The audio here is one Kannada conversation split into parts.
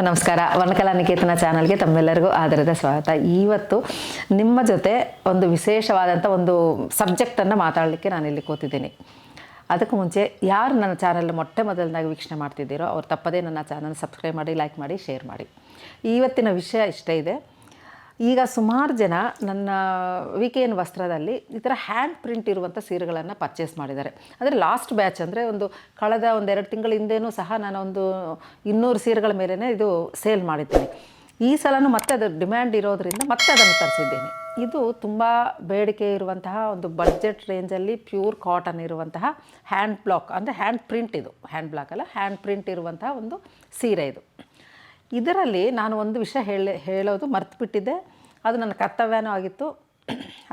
ಎಲ್ರಿಗೂ ನಮಸ್ಕಾರ. ವರ್ಣಕಲಾ ನಿಕೇತನ ಚಾನಲ್ಗೆ ತಮ್ಮೆಲ್ಲರಿಗೂ ಆದರದ ಸ್ವಾಗತ. ಇವತ್ತು ನಿಮ್ಮ ಜೊತೆ ಒಂದು ವಿಶೇಷವಾದಂಥ ಒಂದು ಸಬ್ಜೆಕ್ಟನ್ನು ಮಾತಾಡಲಿಕ್ಕೆ ನಾನಿಲ್ಲಿ ಕೂತಿದ್ದೀನಿ. ಅದಕ್ಕೂ ಮುಂಚೆ ಯಾರು ನನ್ನ ಚಾನಲ್ ಮೊದಲನಾಗಿ ವೀಕ್ಷಣೆ ಮಾಡ್ತಿದ್ದೀರೋ ಅವ್ರು ತಪ್ಪದೇ ನನ್ನ ಚಾನಲ್ ಸಬ್ಸ್ಕ್ರೈಬ್ ಮಾಡಿ, ಲೈಕ್ ಮಾಡಿ, ಶೇರ್ ಮಾಡಿ. ಇವತ್ತಿನ ವಿಷಯ ಇಷ್ಟೇ ಇದೆ. ಈಗ ಸುಮಾರು ಜನ ನನ್ನ ವಿಕೆಎನ್ ವಸ್ತ್ರದಲ್ಲಿ ಈ ಥರ ಹ್ಯಾಂಡ್ ಪ್ರಿಂಟ್ ಇರುವಂಥ ಸೀರೆಗಳನ್ನು ಪರ್ಚೇಸ್ ಮಾಡಿದ್ದಾರೆ. ಅಂದರೆ ಲಾಸ್ಟ್ ಬ್ಯಾಚ್ ಅಂದರೆ ಕಳೆದ 2 ತಿಂಗಳ ಹಿಂದೆಯೂ ಸಹ ನಾನು 200 ಸೀರೆಗಳ ಮೇಲೇ ಇದು ಸೇಲ್ ಮಾಡಿದ್ದೀನಿ. ಈ ಸಲನೂ ಮತ್ತೆ ಅದು ಡಿಮ್ಯಾಂಡ್ ಇರೋದರಿಂದ ಮತ್ತೆ ಅದನ್ನು ತರಿಸಿದ್ದೇನೆ. ಇದು ತುಂಬ ಬೇಡಿಕೆ ಇರುವಂತಹ ಒಂದು ಬಡ್ಜೆಟ್ ರೇಂಜಲ್ಲಿ ಪ್ಯೂರ್ ಕಾಟನ್ ಇರುವಂತಹ ಹ್ಯಾಂಡ್ ಬ್ಲಾಕ್ ಅಂದರೆ ಹ್ಯಾಂಡ್ ಪ್ರಿಂಟ್, ಇದು ಹ್ಯಾಂಡ್ ಬ್ಲಾಕ್ ಅಲ್ಲ, ಹ್ಯಾಂಡ್ ಪ್ರಿಂಟ್ ಇರುವಂತಹ ಒಂದು ಸೀರೆ ಇದು. ಇದರಲ್ಲಿ ನಾನು ಒಂದು ವಿಷಯ ಹೇಳೋದು ಮರ್ತುಬಿಟ್ಟಿದ್ದೆ. ಅದು ನನ್ನ ಕರ್ತವ್ಯನೂ ಆಗಿತ್ತು,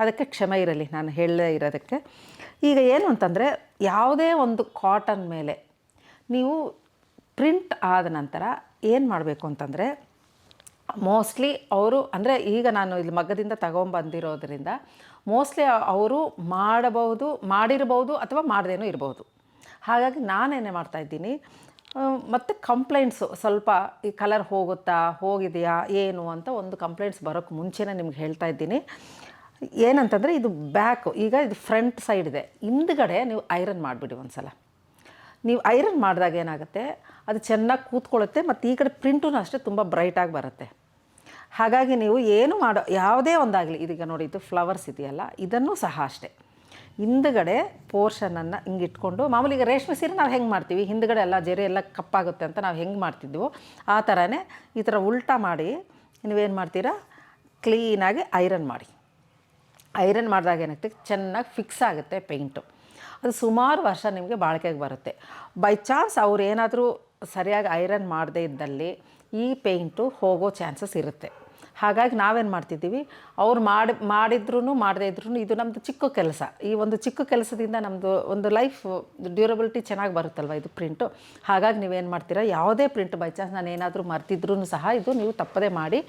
ಅದಕ್ಕೆ ಕ್ಷಮೆ ಇರಲಿ ನಾನು ಹೇಳದೇ ಇರೋದಕ್ಕೆ. ಈಗ ಏನು ಅಂತಂದರೆ, ಯಾವುದೇ ಒಂದು ಕಾಟನ್ ಮೇಲೆ ನೀವು ಪ್ರಿಂಟ್ ಆದ ನಂತರ ಏನು ಮಾಡಬೇಕು ಅಂತಂದರೆ, ಮೋಸ್ಟ್ಲಿ ಅವರು ಅಂದರೆ ಈಗ ನಾನು ಇಲ್ಲಿ ಮಗ್ಗದಿಂದ ತಗೊಂಬಂದಿರೋದ್ರಿಂದ ಮೋಸ್ಟ್ಲಿ ಅವರು ಮಾಡಿರ್ಬೋದು ಅಥವಾ ಮಾಡದೇನೂ ಇರ್ಬೋದು. ಹಾಗಾಗಿ ನಾನೇನೇ ಮಾಡ್ತಾಯಿದ್ದೀನಿ, ಮತ್ತು ಕಂಪ್ಲೇಂಟ್ಸು ಸ್ವಲ್ಪ ಈ ಕಲರ್ ಹೋಗಿದೆಯಾ ಏನು ಅಂತ ಒಂದು ಕಂಪ್ಲೇಂಟ್ಸ್ ಬರೋಕ್ಕೆ ಮುಂಚೆನೇ ನಿಮ್ಗೆ ಹೇಳ್ತಾ ಇದ್ದೀನಿ. ಏನಂತಂದರೆ, ಇದು ಬ್ಯಾಕು, ಈಗ ಇದು ಫ್ರಂಟ್ ಸೈಡ್ ಇದೆ, ಹಿಂದ್ಗಡೆ ನೀವು ಐರನ್ ಮಾಡಿಬಿಡಿ ಒಂದು ಸಲ. ನೀವು ಐರನ್ ಮಾಡಿದಾಗ ಏನಾಗುತ್ತೆ, ಅದು ಚೆನ್ನಾಗಿ ಕೂತ್ಕೊಳ್ಳುತ್ತೆ ಮತ್ತು ಈ ಕಡೆ ಪ್ರಿಂಟೂ ಅಷ್ಟೇ ತುಂಬ ಬ್ರೈಟಾಗಿ ಬರುತ್ತೆ. ಹಾಗಾಗಿ ನೀವು ಏನು ಯಾವುದೇ ಒಂದಾಗಲಿ, ಇದೀಗ ನೋಡಿ ಇದು ಫ್ಲವರ್ಸ್ ಇದೆಯಲ್ಲ, ಇದನ್ನು ಸಹ ಅಷ್ಟೇ ಹಿಂದ್ಗಡೆ ಪೋರ್ಷನನ್ನು ಹಿಂಗೆ ಇಟ್ಕೊಂಡು, ಮಾಮೂಲಿ ಈಗ ರೇಷ್ಮೆ ಸೀರೆ ನಾವು ಹೆಂಗೆ ಮಾಡ್ತೀವಿ, ಹಿಂದ್ಗಡೆ ಎಲ್ಲ ಜರಿ ಎಲ್ಲ ಕಪ್ಪಾಗುತ್ತೆ ಅಂತ ನಾವು ಹೆಂಗೆ ಮಾಡ್ತಿದ್ವೋ ಆ ಥರನೇ ಈ ಥರ ಉಲ್ಟಾ ಮಾಡಿ ನೀವೇನು ಮಾಡ್ತೀರಾ, ಕ್ಲೀನಾಗಿ ಐರನ್ ಮಾಡಿ. ಐರನ್ ಮಾಡಿದಾಗ ಏನಾಗ್ತದೆ, ಚೆನ್ನಾಗಿ ಫಿಕ್ಸ್ ಆಗುತ್ತೆ ಪೇಂಟು. ಅದು ಸುಮಾರು ವರ್ಷ ನಿಮಗೆ ಬಾಳಿಕೆಗೆ ಬರುತ್ತೆ. ಬೈ ಚಾನ್ಸ್ ಅವ್ರು ಏನಾದರೂ ಸರಿಯಾಗಿ ಐರನ್ ಮಾಡದೇ ಇದ್ದಲ್ಲಿ ಈ ಪೇಂಟು ಹೋಗೋ ಚಾನ್ಸಸ್ ಇರುತ್ತೆ. ಹಾಗಾಗಿ ನಾವೇನು ಮಾಡ್ತಿದ್ದೀವಿ, ಅವ್ರು ಮಾಡಿದ್ರೂ ಮಾಡದೇ ಇದ್ರೂ ಇದು ನಮ್ಮದು ಚಿಕ್ಕ ಕೆಲಸ. ಈ ಒಂದು ಚಿಕ್ಕ ಕೆಲಸದಿಂದ ನಮ್ಮದು ಒಂದು ಲೈಫ್ ಡ್ಯೂರಬಿಲಿಟಿ ಚೆನ್ನಾಗಿ ಬರುತ್ತಲ್ವ ಇದು ಪ್ರಿಂಟು. ಹಾಗಾಗಿ ನೀವೇನು ಮಾಡ್ತೀರಾ, ಯಾವುದೇ ಪ್ರಿಂಟ್ ಬೈ ಚಾನ್ಸ್ ನಾನು ಏನಾದರೂ ಮರ್ತಿದ್ರೂ ಸಹ ಇದು ನೀವು ತಪ್ಪದೇ ಮಾಡಿ.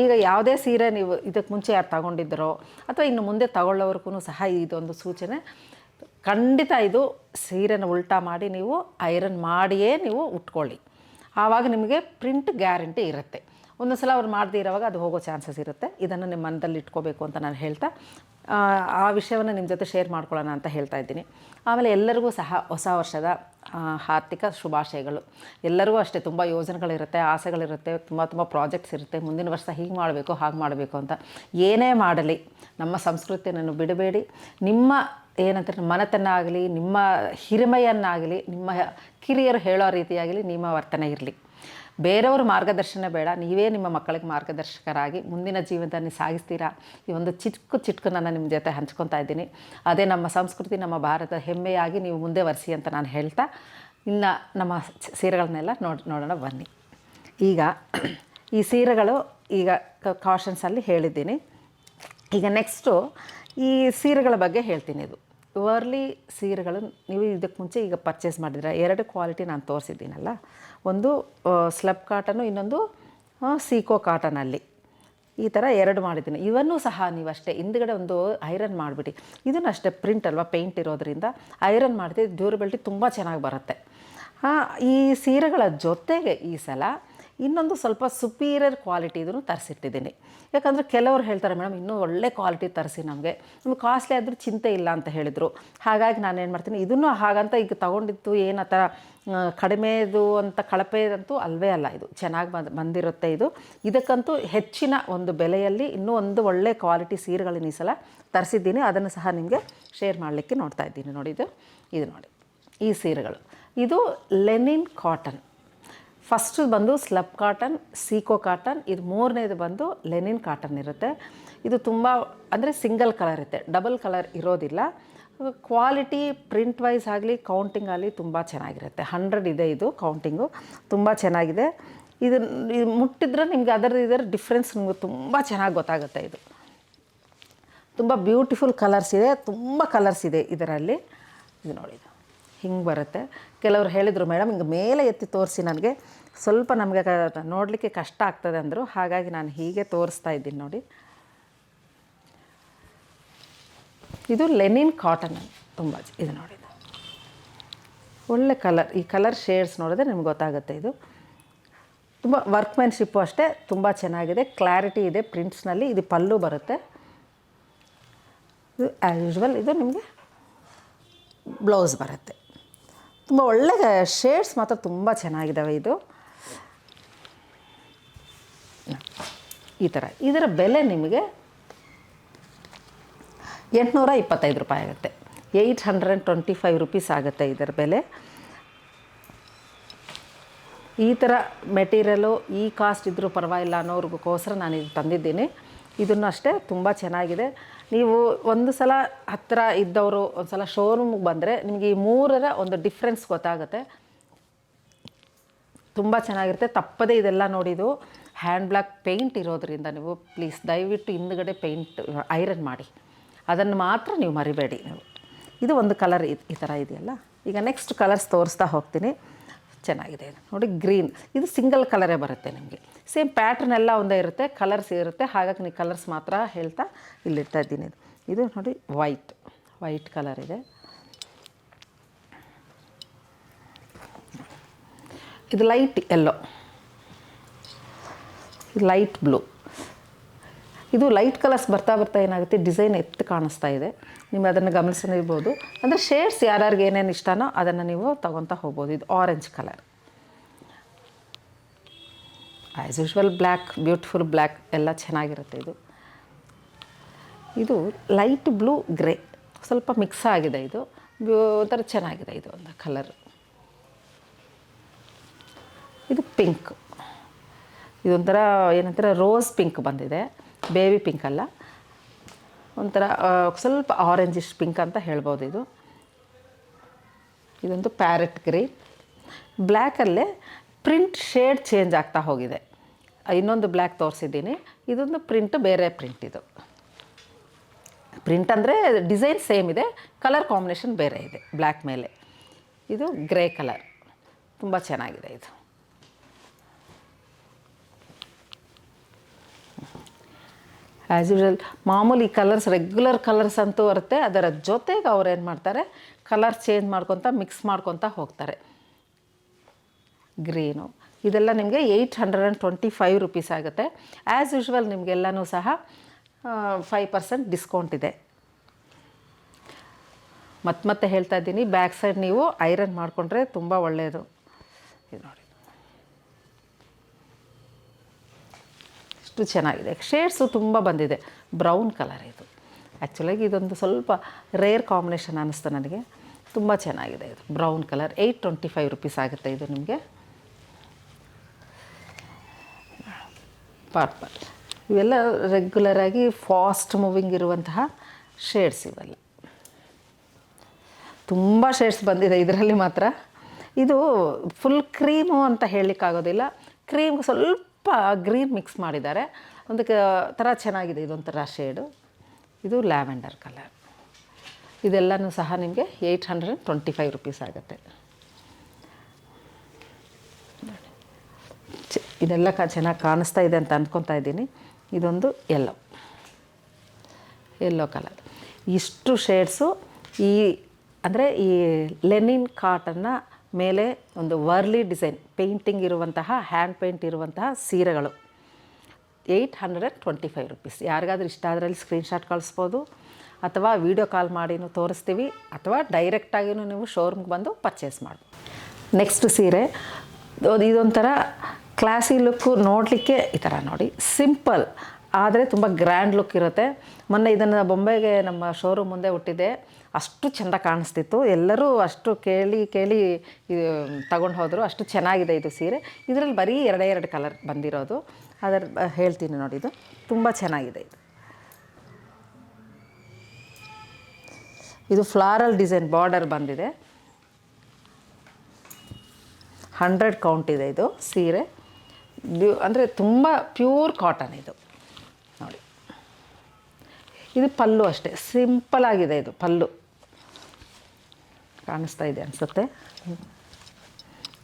ಈಗ ಯಾವುದೇ ಸೀರೆ ನೀವು ಇದಕ್ಕೆ ಮುಂಚೆ ಯಾರು ತಗೊಂಡಿದ್ದರೋ ಅಥವಾ ಇನ್ನು ಮುಂದೆ ತಗೊಳ್ಳೋರ್ಗೂ ಸಹ ಇದೊಂದು ಸೂಚನೆ, ಖಂಡಿತ ಇದು ಸೀರೆನ ಉಲ್ಟಾ ಮಾಡಿ ನೀವು ಐರನ್ ಮಾಡಿಯೇ ನೀವು ಉಟ್ಕೊಳ್ಳಿ. ಆವಾಗ ನಿಮಗೆ ಪ್ರಿಂಟ್ ಗ್ಯಾರಂಟಿ ಇರುತ್ತೆ. ಒಂದು ಸಲ ಅವ್ರು ಮಾಡದೇ ಇರೋವಾಗ ಅದು ಹೋಗೋ ಚಾನ್ಸಸ್ ಇರುತ್ತೆ. ಇದನ್ನು ನಿಮ್ಮ ಮನದಲ್ಲಿ ಇಟ್ಕೋಬೇಕು ಅಂತ ನಾನು ಹೇಳ್ತಾ ಆ ವಿಷಯವನ್ನು ನಿಮ್ಮ ಜೊತೆ ಶೇರ್ ಮಾಡ್ಕೊಳ್ಳೋಣ ಅಂತ ಹೇಳ್ತಾ ಇದ್ದೀನಿ. ಆಮೇಲೆ ಎಲ್ಲರಿಗೂ ಸಹ ಹೊಸ ವರ್ಷದ ಹಾರ್ದಿಕ ಶುಭಾಶಯಗಳು. ಎಲ್ಲರಿಗೂ ಅಷ್ಟೇ ತುಂಬ ಯೋಜನೆಗಳಿರುತ್ತೆ, ಆಸೆಗಳಿರುತ್ತೆ, ತುಂಬ ಪ್ರಾಜೆಕ್ಟ್ಸ್ ಇರುತ್ತೆ. ಮುಂದಿನ ವರ್ಷ ಹೀಗೆ ಮಾಡಬೇಕು, ಹಾಗೆ ಮಾಡಬೇಕು ಅಂತ. ಏನೇ ಮಾಡಲಿ ನಮ್ಮ ಸಂಸ್ಕೃತಿಯನ್ನು ಬಿಡಬೇಡಿ. ನಿಮ್ಮ ಏನಂತಾರೆ ಮನತನ್ನಾಗಲಿ, ನಿಮ್ಮ ಹಿರಿಮೆಯನ್ನಾಗಲಿ, ನಿಮ್ಮ ಕಿರಿಯರು ಹೇಳೋ ರೀತಿಯಾಗಲಿ ನಿಮ್ಮ ವರ್ತನೆ ಇರಲಿ. ಬೇರೆಯವ್ರ ಮಾರ್ಗದರ್ಶನ ಬೇಡ, ನೀವೇ ನಿಮ್ಮ ಮಕ್ಕಳಿಗೆ ಮಾರ್ಗದರ್ಶಕರಾಗಿ ಮುಂದಿನ ಜೀವನದಲ್ಲಿ ಸಾಗಿಸ್ತೀರಾ. ಈ ಒಂದು ಚಿಟ್ಕನ್ನು ನಿಮ್ಮ ಜೊತೆ ಹಂಚ್ಕೊತಾ ಇದ್ದೀನಿ. ಅದೇ ನಮ್ಮ ಸಂಸ್ಕೃತಿ, ನಮ್ಮ ಭಾರತದ ಹೆಮ್ಮೆಯಾಗಿ ನೀವು ಮುಂದೆ ವರಿಸಿ ಅಂತ ನಾನು ಹೇಳ್ತಾ, ಇನ್ನು ನಮ್ಮ ಸೀರೆಗಳನ್ನೆಲ್ಲ ನೋಡೋಣ ಬನ್ನಿ. ಈಗ ಈ ಸೀರೆಗಳು ಈಗ ಕಾಷನ್ಸಲ್ಲಿ ಹೇಳಿದ್ದೀನಿ. ಈಗ ನೆಕ್ಸ್ಟು ಈ ಸೀರೆಗಳ ಬಗ್ಗೆ ಹೇಳ್ತೀನಿ. ಇದು ವರ್ಲಿ ಸೀರೆಗಳು ನೀವು ಇದಕ್ಕೆ ಮುಂಚೆ ಈಗ ಪರ್ಚೇಸ್ ಮಾಡಿದ್ರೆ 2 ಕ್ವಾಲಿಟಿ ನಾನು ತೋರಿಸಿದ್ದೀನಲ್ಲ, ಒಂದು ಸ್ಲಬ್ ಕಾಟನು, ಇನ್ನೊಂದು ಸೀಕೋ ಕಾಟನಲ್ಲಿ. ಈ ಥರ 2 ಮಾಡಿದ್ದೀನಿ. ಇವನ್ನೂ ಸಹ ನೀವಷ್ಟೇ ಹಿಂದ್ಗಡೆ ಒಂದು ಐರನ್ ಮಾಡಿಬಿಡಿ. ಇದನ್ನು ಅಷ್ಟೇ ಪ್ರಿಂಟ್ ಅಲ್ವಾ, ಪೇಂಟ್ ಇರೋದರಿಂದ ಐರನ್ ಮಾಡಿದ್ರೆ ಡ್ಯೂರಬಿಲಿಟಿ ತುಂಬ ಚೆನ್ನಾಗಿ ಬರುತ್ತೆ. ಈ ಸೀರೆಗಳ ಜೊತೆಗೆ ಈ ಸಲ ಇನ್ನೊಂದು ಸ್ವಲ್ಪ ಸುಪೀರಿಯರ್ ಕ್ವಾಲಿಟಿ ಇದನ್ನು ತರಿಸಿಟ್ಟಿದ್ದೀನಿ. ಯಾಕಂದರೆ ಕೆಲವರು ಹೇಳ್ತಾರೆ, ಮೇಡಮ್ ಇನ್ನೂ ಒಳ್ಳೆ ಕ್ವಾಲಿಟಿ ತರಿಸಿ, ನಮಗೆ ಕಾಸ್ಟ್ಲಿ ಆದರೂ ಚಿಂತೆ ಇಲ್ಲ ಅಂತ ಹೇಳಿದರು. ಹಾಗಾಗಿ ನಾನು ಏನು ಮಾಡ್ತೀನಿ, ಇದನ್ನು ಹಾಗಂತ ಈಗ ತೊಗೊಂಡಿದ್ದು ಏನು ಆ ಥರ ಕಡಿಮೆದು ಅಂತ ಕಳಪೆದಂತೂ ಅಲ್ವೇ ಅಲ್ಲ. ಇದು ಚೆನ್ನಾಗಿ ಬಂದಿರುತ್ತೆ. ಇದಕ್ಕಂತೂ ಹೆಚ್ಚಿನ ಒಂದು ಬೆಲೆಯಲ್ಲಿ ಇನ್ನೂ ಒಂದು ಒಳ್ಳೆ ಕ್ವಾಲಿಟಿ ಸೀರೆಗಳನ್ನ ಈ ಸಲ ತರಿಸಿದ್ದೀನಿ. ಅದನ್ನು ಸಹ ನಿಮಗೆ ಶೇರ್ ಮಾಡಲಿಕ್ಕೆ ನೋಡ್ತಾ ಇದ್ದೀನಿ. ನೋಡಿ ಇದು ನೋಡಿ ಈ ಸೀರೆಗಳು. ಇದು ಲೆನಿನ್ ಕಾಟನ್. ಫಸ್ಟು ಬಂದು ಸ್ಲಬ್ ಕಾಟನ್, ಸೀಕೋ ಕಾಟನ್, ಇದು 3ನೇದು ಬಂದು ಲೆನಿನ್ ಕಾಟನ್ ಇರುತ್ತೆ. ಇದು ತುಂಬ ಅಂದರೆ ಸಿಂಗಲ್ ಕಲರ್ ಇರುತ್ತೆ, ಡಬಲ್ ಕಲರ್ ಇರೋದಿಲ್ಲ. ಕ್ವಾಲಿಟಿ ಪ್ರಿಂಟ್ ವೈಸ್ ಆಗಲಿ ಕೌಂಟಿಂಗ್ ಆಗಲಿ ತುಂಬ ಚೆನ್ನಾಗಿರುತ್ತೆ. 100 ಇದೆ ಇದು ಕೌಂಟಿಂಗು, ತುಂಬ ಚೆನ್ನಾಗಿದೆ. ಇದು ಮುಟ್ಟಿದ್ರೆ ನಿಮಗೆ ಇದರ ಡಿಫ್ರೆನ್ಸ್ ನಿಮಗೆ ತುಂಬ ಚೆನ್ನಾಗಿ ಗೊತ್ತಾಗುತ್ತೆ. ಇದು ತುಂಬ ಬ್ಯೂಟಿಫುಲ್ ಕಲರ್ಸ್ ಇದೆ, ತುಂಬ ಕಲರ್ಸ್ ಇದೆ ಇದರಲ್ಲಿ. ಇದು ನೋಡಿ, ಹಿಂಗೆ ಬರುತ್ತೆ. ಕೆಲವರು ಹೇಳಿದರು, ಮೇಡಮ್ ಹಿಂಗೆ ಮೇಲೆ ಎತ್ತಿ ತೋರಿಸಿ, ನನಗೆ ಸ್ವಲ್ಪ ನಮಗೆ ನೋಡಲಿಕ್ಕೆ ಕಷ್ಟ ಆಗ್ತದೆ ಅಂದರು. ಹಾಗಾಗಿ ನಾನು ಹೀಗೆ ತೋರಿಸ್ತಾ ಇದ್ದೀನಿ. ನೋಡಿ, ಇದು ಲೆನಿನ್ ಕಾಟನ್ ತುಂಬ ಇದು ನೋಡಿ, ಒಳ್ಳೆ ಕಲರ್. ಈ ಕಲರ್ ಶೇಡ್ಸ್ ನೋಡಿದ್ರೆ ನಿಮ್ಗೆ ಗೊತ್ತಾಗುತ್ತೆ. ಇದು ತುಂಬ ವರ್ಕ್ಮ್ಯಾನ್ಶಿಪ್ಪು ಅಷ್ಟೇ ತುಂಬ ಚೆನ್ನಾಗಿದೆ, ಕ್ಲಾರಿಟಿ ಇದೆ ಪ್ರಿಂಟ್ಸ್ನಲ್ಲಿ. ಇದು ಪಲ್ಲು ಬರುತ್ತೆ. ಇದು ಆ್ಯಸ್ ಯೂಶ್ವಲ್ ಇದು ನಿಮಗೆ ಬ್ಲೌಸ್ ಬರುತ್ತೆ. ತುಂಬ ಒಳ್ಳೆ ಶೇಡ್ಸ್ ಮಾತ್ರ ತುಂಬ ಚೆನ್ನಾಗಿದ್ದಾವೆ. ಇದು ಈ ಥರ. ಇದರ ಬೆಲೆ ನಿಮಗೆ 825 ರೂಪಾಯಿ ಆಗುತ್ತೆ. 825 ರುಪೀಸ್ ಆಗುತ್ತೆ ಇದರ ಬೆಲೆ. ಈ ಥರ ಮೆಟೀರಿಯಲು ಈ ಕಾಸ್ಟ್ ಇದ್ದರೂ ಪರವಾಗಿಲ್ಲ ಅನ್ನೋರಿಗೋಸ್ಕರ ನಾನು ಇದು ತಂದಿದ್ದೀನಿ. ಇದನ್ನು ಅಷ್ಟೇ ತುಂಬ ಚೆನ್ನಾಗಿದೆ. ನೀವು ಒಂದು ಸಲ ಹತ್ತಿರ ಇದ್ದವರು ಒಂದು ಸಲ ಶೋರೂಮ್ಗೆ ಬಂದರೆ ನಿಮಗೆ ಈ ಮೂರರ ಒಂದು ಡಿಫ್ರೆನ್ಸ್ ಗೊತ್ತಾಗುತ್ತೆ. ತುಂಬ ಚೆನ್ನಾಗಿರುತ್ತೆ. ತಪ್ಪದೇ ಇದೆಲ್ಲ ನೋಡಿದ್ದು ಹ್ಯಾಂಡ್ ಬ್ಲಾಕ್ ಪೇಂಟ್ ಇರೋದರಿಂದ ನೀವು ಪ್ಲೀಸ್ ದಯವಿಟ್ಟು ಹಿಂದುಗಡೆ ಪೇಂಟ್ ಐರನ್ ಮಾಡಿ, ಅದನ್ನು ಮಾತ್ರ ನೀವು ಮರಿಬೇಡಿ. ನೀವು ಇದು ಒಂದು ಕಲರ್ ಈ ಥರ ಇದೆಯಲ್ಲ. ಈಗ ನೆಕ್ಸ್ಟ್ ಕಲರ್ಸ್ ತೋರಿಸ್ತಾ ಹೋಗ್ತೀನಿ. ಚೆನ್ನಾಗಿದೆ ಇದು ನೋಡಿ, ಗ್ರೀನ್. ಇದು ಸಿಂಗಲ್ ಕಲರೇ ಬರುತ್ತೆ ನಿಮಗೆ. ಸೇಮ್ ಪ್ಯಾಟ್ರನ್ ಎಲ್ಲ ಒಂದೇ ಇರುತ್ತೆ, ಕಲರ್ಸ್ ಇರುತ್ತೆ. ಹಾಗಾಗಿ ನೀವು ಕಲರ್ಸ್ ಮಾತ್ರ ಹೇಳ್ತಾ ಇಲ್ಲಿಡ್ತಾ ಇದ್ದೀನಿ. ಇದು ನೋಡಿ ವೈಟ್ ಕಲರ್ ಇದೆ. ಇದು ಲೈಟ್ ಯೆಲ್ಲೋ, ಇದು ಲೈಟ್ ಬ್ಲೂ. ಇದು ಲೈಟ್ ಕಲರ್ಸ್ ಬರ್ತಾ ಏನಾಗುತ್ತೆ, ಡಿಸೈನ್ ಎತ್ತು ಕಾಣಿಸ್ತಾ ಇದೆ. ನೀವು ಅದನ್ನು ಗಮನಿಸಿರ್ಬೋದು. ಅಂದರೆ ಶೇಡ್ಸ್ ಯಾರ್ಯಾರಿಗೆ ಏನೇನು ಇಷ್ಟನೋ ಅದನ್ನು ನೀವು ತೊಗೊತಾ ಹೋಗ್ಬೋದು. ಇದು orange colour. As usual black, beautiful black ಎಲ್ಲ ಚೆನ್ನಾಗಿರುತ್ತೆ. ಇದು ಲೈಟ್ ಬ್ಲೂ ಗ್ರೇ ಸ್ವಲ್ಪ ಮಿಕ್ಸ್ ಆಗಿದೆ. ಇದು ಒಂಥರ ಚೆನ್ನಾಗಿದೆ. ಇದು ಒಂದು ಕಲರ್. ಇದು ಪಿಂಕ್. ಇದೊಂಥರ ಏನಂತಾರೆ ರೋಸ್ ಪಿಂಕ್ ಬಂದಿದೆ, ಬೇಬಿ ಪಿಂಕ್ ಅಲ್ಲ, ಒಂಥರ ಸ್ವಲ್ಪ ಆರೆಂಜಿಶ್ ಪಿಂಕ್ ಅಂತ ಹೇಳ್ಬೋದು. ಇದೊಂದು ಪ್ಯಾರೆಟ್ ಗ್ರೀನ್. ಬ್ಲ್ಯಾಕಲ್ಲೇ ಪ್ರಿಂಟ್ ಶೇಡ್ ಚೇಂಜ್ ಆಗ್ತಾ ಹೋಗಿದೆ. ಇನ್ನೊಂದು ಬ್ಲ್ಯಾಕ್ ತೋರಿಸಿದ್ದೀನಿ. ಇದೊಂದು ಪ್ರಿಂಟ್ ಬೇರೆ ಪ್ರಿಂಟ್. ಇದು ಪ್ರಿಂಟ್ ಅಂದರೆ ಡಿಸೈನ್ ಸೇಮ್ ಇದೆ, ಕಲರ್ ಕಾಂಬಿನೇಷನ್ ಬೇರೆ ಇದೆ ಬ್ಲ್ಯಾಕ್ ಮೇಲೆ. ಇದು ಗ್ರೇ ಕಲರ್, ತುಂಬ ಚೆನ್ನಾಗಿದೆ. ಇದು ಆ್ಯಸ್ ಯೂಶ್ವಲ್ ಮಾಮೂಲಿ ಕಲರ್ಸ್, ರೆಗ್ಯುಲರ್ ಕಲರ್ಸ್ ಅಂತೂ ಬರುತ್ತೆ. ಅದರ ಜೊತೆಗೆ ಅವ್ರು ಏನು ಮಾಡ್ತಾರೆ, ಕಲರ್ ಚೇಂಜ್ ಮಾಡ್ಕೊತ ಮಿಕ್ಸ್ ಮಾಡ್ಕೊತ ಹೋಗ್ತಾರೆ. ಗ್ರೀನು ಇದೆಲ್ಲ ನಿಮಗೆ 825 ರುಪೀಸ್ ಆಗುತ್ತೆ. ಆ್ಯಸ್ ಯೂಶ್ವಲ್ ನಿಮಗೆಲ್ಲನೂ ಸಹ 5% ಡಿಸ್ಕೌಂಟ್ ಇದೆ. ಮತ್ತೆ ಹೇಳ್ತಾ ಇದ್ದೀನಿ, ಬ್ಯಾಕ್ ಸೈಡ್ ನೀವು ಐರನ್ ಮಾಡಿಕೊಂಡ್ರೆ ತುಂಬ ಒಳ್ಳೆಯದು. ಇದು ನೋಡಿ ಎಷ್ಟು ಚೆನ್ನಾಗಿದೆ. ಶೇಡ್ಸು ತುಂಬ ಬಂದಿದೆ. ಬ್ರೌನ್ ಕಲರ್ ಇದು. ಆ್ಯಕ್ಚುಲಾಗಿ ಇದೊಂದು ಸ್ವಲ್ಪ ರೇರ್ ಕಾಂಬಿನೇಷನ್ ಅನ್ನಿಸ್ತು ನನಗೆ. ತುಂಬ ಚೆನ್ನಾಗಿದೆ. ಇದು ಬ್ರೌನ್ ಕಲರ್. 825 ರುಪೀಸ್ ಆಗುತ್ತೆ ಇದು ನಿಮಗೆ. ಪರ್ಪಲ್ ಇವೆಲ್ಲ ರೆಗ್ಯುಲರಾಗಿ ಫಾಸ್ಟ್ ಮೂವಿಂಗ್ ಇರುವಂತಹ ಶೇಡ್ಸ್. ಇವೆಲ್ಲ ತುಂಬ ಶೇಡ್ಸ್ ಬಂದಿದೆ ಇದರಲ್ಲಿ ಮಾತ್ರ. ಇದು ಫುಲ್ ಕ್ರೀಮು ಅಂತ ಹೇಳಲಿಕ್ಕಾಗೋದಿಲ್ಲ. ಕ್ರೀಮ್ಗೆ ಸ್ವಲ್ಪ ಗ್ರೀನ್ ಮಿಕ್ಸ್ ಮಾಡಿದ್ದಾರೆ. ಒಂದು ಥರ ಚೆನ್ನಾಗಿದೆ. ಇದೊಂಥರ ಶೇಡು. ಇದು ಲ್ಯಾವೆಂಡರ್ ಕಲರ್. ಇದೆಲ್ಲನೂ ಸಹ ನಿಮಗೆ 825 ರುಪೀಸ್ ಆಗುತ್ತೆ. ಇದೆಲ್ಲ ಚೆನ್ನಾಗಿ ಕಾಣಿಸ್ತಾ ಇದೆ ಅಂತ ಅಂದ್ಕೊತಾ ಇದ್ದೀನಿ. ಇದೊಂದು ಯೆಲ್ಲೋ ಕಲರ್. ಇಷ್ಟು ಶೇಡ್ಸು ಅಂದರೆ ಈ ಲೆನಿನ್ ಕಾಟನ್ನ ಮೇಲೆ ಒಂದು ವರ್ಲಿ ಡಿಸೈನ್ ಪೇಂಟಿಂಗ್ ಇರುವಂತಹ, ಹ್ಯಾಂಡ್ ಪೇಂಟ್ ಇರುವಂತಹ ಸೀರೆಗಳು 825 ರುಪೀಸ್. ಯಾರಿಗಾದ್ರೂ ಇಷ್ಟ ಅದರಲ್ಲಿ ಸ್ಕ್ರೀನ್ಶಾಟ್ ಕಳಿಸ್ಬೋದು, ಅಥವಾ ವೀಡಿಯೋ ಕಾಲ್ ಮಾಡಿನೂ ತೋರಿಸ್ತೀವಿ, ಅಥವಾ ಡೈರೆಕ್ಟಾಗಿಯೂ ನೀವು ಶೋರೂಮ್ಗೆ ಬಂದು ಪರ್ಚೇಸ್ ಮಾಡ್ಬೋದು. ನೆಕ್ಸ್ಟ್ ಸೀರೆ ಇದೊಂಥರ ಕ್ಲಾಸಿ ಲುಕ್ಕು. ನೋಡಲಿಕ್ಕೆ ಈ ಥರ ನೋಡಿ, ಸಿಂಪಲ್ ಆದರೆ ತುಂಬ ಗ್ರ್ಯಾಂಡ್ ಲುಕ್ ಇರುತ್ತೆ. ಮೊನ್ನೆ ಇದನ್ನು ಬೊಂಬೆಗೆ ನಮ್ಮ ಶೋರೂಮ್ ಮುಂದೆ ಹುಟ್ಟಿದೆ. ಅಷ್ಟು ಚೆಂದ ಕಾಣಿಸ್ತಿತ್ತು. ಎಲ್ಲರೂ ಅಷ್ಟು ಕೇಳಿ ತಗೊಂಡು ಹೋದರು. ಅಷ್ಟು ಚೆನ್ನಾಗಿದೆ ಇದು ಸೀರೆ. ಇದರಲ್ಲಿ ಬರೀ 2 ಕಲರ್ ಬಂದಿರೋದು. ಅದರ ಹೇಳ್ತೀನಿ ನೋಡಿ. ಇದು ತುಂಬ ಚೆನ್ನಾಗಿದೆ. ಇದು ಫ್ಲಾರಲ್ ಡಿಸೈನ್ ಬಾರ್ಡರ್ ಬಂದಿದೆ. 100 ಕೌಂಟ್ ಇದೆ ಇದು ಸೀರೆ. ಅಂದರೆ ತುಂಬ ಪ್ಯೂರ್ ಕಾಟನ್ ಇದು ನೋಡಿ. ಇದು ಪಲ್ಲು ಅಷ್ಟೇ, ಸಿಂಪಲ್ ಆಗಿದೆ. ಇದು ಪಲ್ಲು ಕಾಣಿಸ್ತಾ ಇದೆ ಅನಿಸುತ್ತೆ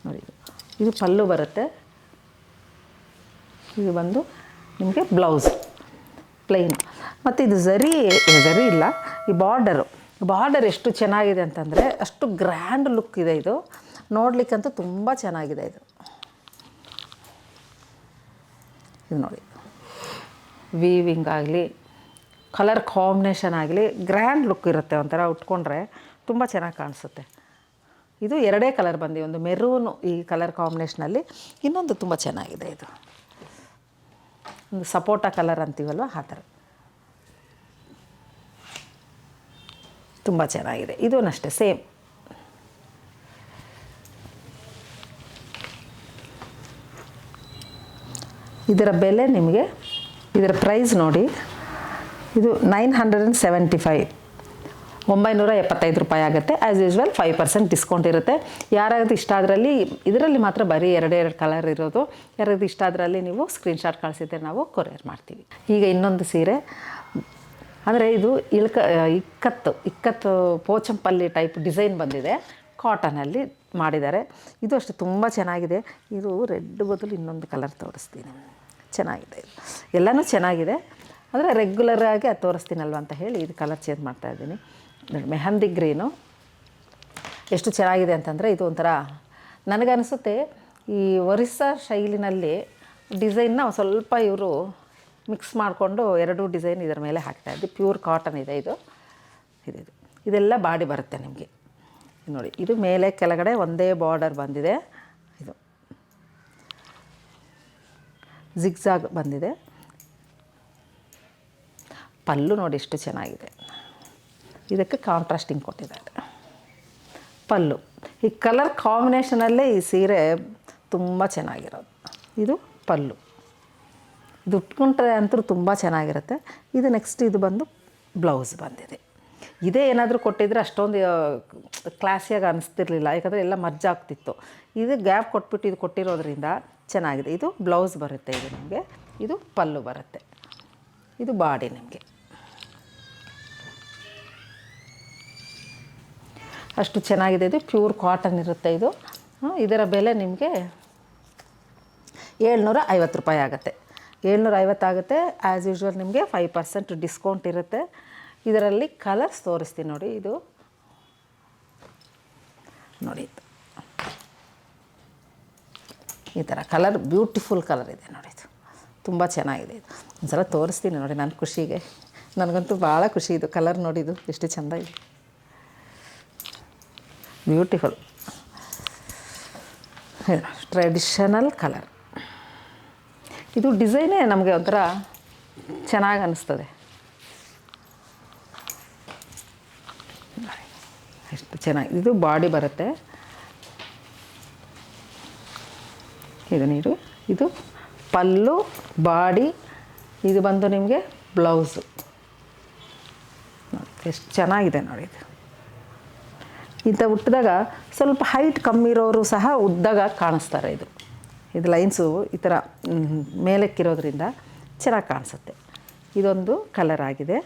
ನೋಡಿ. ಇದು ಪಲ್ಲು ಬರುತ್ತೆ. ಇದು ಬಂದು ನಿಮಗೆ ಬ್ಲೌಸ್ ಪ್ಲೈನ್. ಮತ್ತು ಇದು ಝರಿ ಇಲ್ಲ, ಈ ಬಾರ್ಡರ್ ಎಷ್ಟು ಚೆನ್ನಾಗಿದೆ ಅಂತಂದರೆ ಅಷ್ಟು ಗ್ರ್ಯಾಂಡ್ ಲುಕ್ ಇದೆ. ಇದು ನೋಡಲಿಕ್ಕಂತೂ ತುಂಬ ಚೆನ್ನಾಗಿದೆ. ಇದು ಇದು ನೋಡಿ, ವೀವಿಂಗ್ ಆಗಲಿ, ಕಲರ್ ಕಾಂಬಿನೇಷನ್ ಆಗಲಿ ಗ್ರ್ಯಾಂಡ್ ಲುಕ್ ಇರುತ್ತೆ. ಒಂಥರ ಉಟ್ಕೊಂಡ್ರೆ ತುಂಬ ಚೆನ್ನಾಗಿ ಕಾಣಿಸುತ್ತೆ. ಇದು ಎರಡೇ ಕಲರ್ ಬಂದು, ಒಂದು ಮೆರೂನು ಈ ಕಲರ್ ಕಾಂಬಿನೇಷನಲ್ಲಿ, ಇನ್ನೊಂದು ತುಂಬ ಚೆನ್ನಾಗಿದೆ. ಇದು ಒಂದು ಸಪೋಟ ಕಲರ್ ಅಂತೀವಲ್ವ, ಆ ಥರ ತುಂಬ ಚೆನ್ನಾಗಿದೆ. ಇದೂ ಅಷ್ಟೇ ಸೇಮ್. ಇದರ ಬೆಲೆ ನಿಮಗೆ, ಇದರ ಪ್ರೈಸ್ ನೋಡಿ, ಇದು 975, 975 ರೂಪಾಯಿ ಆಗುತ್ತೆ. ಆ್ಯಸ್ ಯೂಶ್ವಲ್ 5% ಡಿಸ್ಕೌಂಟ್ ಇರುತ್ತೆ. ಯಾರಾவது ಇಷ್ಟ ಅದರಲ್ಲಿ, ಇದರಲ್ಲಿ ಮಾತ್ರ ಬರೀ ಎರಡೆರಡು ಕಲರ್ ಇರೋದು. ಯಾರಾவது ಇಷ್ಟ ಅದರಲ್ಲಿ ನೀವು ಸ್ಕ್ರೀನ್ಶಾಟ್ ಕಳಿಸಿದ್ರೆ ನಾವು ಕೊರಿಯರ್ ಮಾಡ್ತೀವಿ. ಈಗ ಇನ್ನೊಂದು ಸೀರೆ, ಅಂದರೆ ಇದು ಇಕ್ಕತ್ತು ಪೋಚಂಪಲ್ಲಿ ಟೈಪ್ ಡಿಸೈನ್ ಬಂದಿದೆ, ಕಾಟನಲ್ಲಿ ಮಾಡಿದ್ದಾರೆ. ಇದು ಅಷ್ಟೇ ತುಂಬ ಚೆನ್ನಾಗಿದೆ. ಇದು ರೆಡ್ ಬದಲು ಇನ್ನೊಂದು ಕಲರ್ ತೋರಿಸ್ತೀನಿ. ಚೆನ್ನಾಗಿದೆ, ಎಲ್ಲನೂ ಚೆನ್ನಾಗಿದೆ. ಅಂದರೆ ರೆಗ್ಯುಲರಾಗಿ ಅದು ತೋರಿಸ್ತೀನಲ್ವ ಅಂತ ಹೇಳಿ ಇದು ಕಲರ್ ಚೇಂಜ್ ಮಾಡ್ತಾಯಿದ್ದೀನಿ. ಮೆಹಂದಿ ಗ್ರೀನು ಎಷ್ಟು ಚೆನ್ನಾಗಿದೆ ಅಂತಂದರೆ, ಇದು ಒಂಥರ ನನಗನ್ನಿಸುತ್ತೆ ಈ ಒರಿಸ್ಸಾ ಶೈಲಿನಲ್ಲಿ ಡಿಸೈನ್ನ ಸ್ವಲ್ಪ ಇವರು ಮಿಕ್ಸ್ ಮಾಡಿಕೊಂಡು ಎರಡೂ ಡಿಸೈನ್ ಇದರ ಮೇಲೆ ಹಾಕ್ತಾಯಿದ್ದೆ. ಪ್ಯೂರ್ ಕಾಟನ್ ಇದೆ ಇದು. ಇದೆಲ್ಲ ಬಾಡಿ ಬರುತ್ತೆ ನಿಮಗೆ ನೋಡಿ. ಇದು ಮೇಲೆ ಕೆಳಗಡೆ ಒಂದೇ ಬಾರ್ಡರ್ ಬಂದಿದೆ. ಇದು ಜಿಗ್ಜಾಗ್ ಬಂದಿದೆ. ಪಲ್ಲು ನೋಡಿ ಎಷ್ಟು ಚೆನ್ನಾಗಿದೆ. ಇದಕ್ಕೆ ಕಾಂಟ್ರಾಸ್ಟಿಂಗ್ ಕೊಟ್ಟಿದ್ದಾರೆ ಪಲ್ಲು. ಈ ಕಲರ್ ಕಾಂಬಿನೇಷನಲ್ಲೇ ಈ ಸೀರೆ ತುಂಬ ಚೆನ್ನಾಗಿರೋದು. ಇದು ಪಲ್ಲು. ಇದು ಉಟ್ಕೊಂಡ್ರೆ ಅಂತೂ ತುಂಬ ಚೆನ್ನಾಗಿರುತ್ತೆ. ಇದು ನೆಕ್ಸ್ಟ್ ಇದು ಬಂದು ಬ್ಲೌಸ್ ಬಂದಿದೆ. ಇದೇ ಏನಾದರೂ ಕೊಟ್ಟಿದ್ರೆ ಅಷ್ಟೊಂದು ಕ್ಲಾಸಿಯಾಗಿ ಅನಿಸ್ತಿರ್ಲಿಲ್ಲ, ಯಾಕಂದರೆ ಎಲ್ಲ ಮರ್ಜ್ ಆಗ್ತಿತ್ತು. ಇದು ಗ್ಯಾಪ್ ಕೊಟ್ಬಿಟ್ಟು ಇದು ಕೊಟ್ಟಿರೋದ್ರಿಂದ ಚೆನ್ನಾಗಿದೆ. ಇದು ಬ್ಲೌಸ್ ಬರುತ್ತೆ. ಇದು ನಿಮಗೆ, ಇದು ಪಲ್ಲು ಬರುತ್ತೆ. ಇದು ಬಾಡಿ ನಿಮಗೆ. ಅಷ್ಟು ಚೆನ್ನಾಗಿದೆ. ಇದು ಪ್ಯೂರ್ ಕಾಟನ್ ಇರುತ್ತೆ. ಇದು ಇದರ ಬೆಲೆ ನಿಮಗೆ 750 ರೂಪಾಯಿ ಆಗುತ್ತೆ. 750 ಆಗುತ್ತೆ. ಆ್ಯಸ್ ಯೂಶ್ವಲ್ ನಿಮಗೆ 5% ಡಿಸ್ಕೌಂಟ್ ಇರುತ್ತೆ. ಇದರಲ್ಲಿ ಕಲರ್ಸ್ ತೋರಿಸ್ತೀನಿ ನೋಡಿ. ಇದು ನೋಡಿ, ಈ ಥರ ಕಲರ್ ಬ್ಯೂಟಿಫುಲ್ ಕಲರ್ ಇದೆ ನೋಡಿ. ಇದು ತುಂಬ ಚೆನ್ನಾಗಿದೆ. ಇದು ಒಂದು ಸಲ ತೋರಿಸ್ತೀನಿ ನೋಡಿ ನನ್ನ ಖುಷಿಗೆ. ನನಗಂತೂ ಭಾಳ ಖುಷಿ. ಇದು ಕಲರ್ ನೋಡಿ, ಇದು ಎಷ್ಟು ಚೆಂದ ಇದೆ, ಬ್ಯೂಟಿಫುಲ್ ಟ್ರೆಡಿಷನಲ್ ಕಲರ್. ಇದು ಡಿಸೈನೇ ನಮಗೆ ಒಂಥರ ಚೆನ್ನಾಗಿ ಅನ್ನಿಸ್ತದೆ. ಎಷ್ಟು ಚೆನ್ನಾಗಿ. ಇದು ಬಾಡಿ ಬರುತ್ತೆ. ಇದು ನೀರು, ಇದು ಪಲ್ಲು, ಬಾಡಿ, ಇದು ಬಂದು ನಿಮಗೆ ಬ್ಲೌಸು. ಎಷ್ಟು ಚೆನ್ನಾಗಿದೆ ನೋಡಿ. ಇದು ಇಂಥ ಉಟ್ಟಿದಾಗ ಸ್ವಲ್ಪ ಹೈಟ್ ಕಮ್ಮಿ ಇರೋರು ಸಹ ಉದ್ದಾಗ ಕಾಣಿಸ್ತಾರೆ. ಇದು ಲೈನ್ಸು ಈ ಥರ ಮೇಲಕ್ಕಿರೋದ್ರಿಂದ ಚೆನ್ನಾಗಿ ಕಾಣಿಸುತ್ತೆ. ಇದೊಂದು ಕಲರ್ ಆಗಿದೆ.